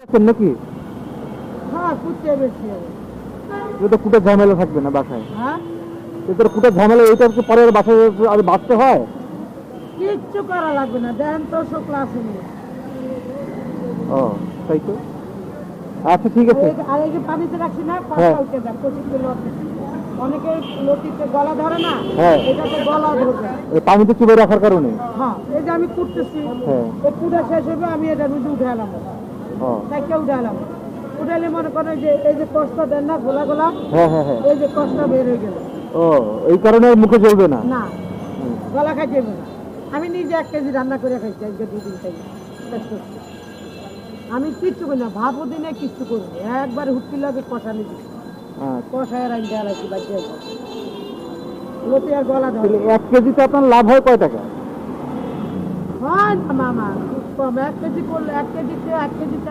আছেন নাকি? হ্যাঁ, কুটতে বেশি হবে। এটা কুটে ঝামেলা থাকবে না বাসায়। হ্যাঁ, এটা কুটে ঝামেলা, এটা কি পরে আর বাসায় আর বাঁচতে হয়? কিচ্ছু করা লাগবে না, দেখেন তো সব ক্লাসে নিয়ে। ও তাই তো। আচ্ছা ঠিক আছে। আর এই যে পানিতে রাখছি না, হ্যাঁ। পাঁচটা উঠে দেন, পঁচিশে লতি। অনেকে লতিতে গলা ধরে না, হ্যাঁ। এটাতে গলা ধরবে না। এই পানিতে চুবে রাখার কারণে। হ্যাঁ, এই যে আমি কুটতেছি, হ্যাঁ। এই কুটা শেষ হবে, আমি এটা রুজু উঠে এলাম, ও তাকে উঠে এলাম। উঠাইলে মনে করেন যে এই যে কষ্ট দেন না গোলা গোলা, হ্যাঁ হ্যাঁ হ্যাঁ। এই যে কষ্ট বের হয়ে গেল। ও এই কারণে আর মুখে জ্বলবে না। না, গলা খাইতে হবে না। আমি নিজে 1 কেজি রান্না করে খাইছি আজকে 2 দিন থেকে। শেষ করছি। আমি কিচ্ছু করি না, ভাবও দিনে কিচ্ছু করি না, একবার হুটকি লাগে কষা নিবি, আচ্ছা। কষায় রাইন দেয়ালাইছি বাচ্চা লতি আর গলা ধরে। তাহলে 1 কেজিতে আপনার লাভ হয় কয় টাকা? হয় না মামা, খুব কম। 1 কেজি করলে 1 কেজিতে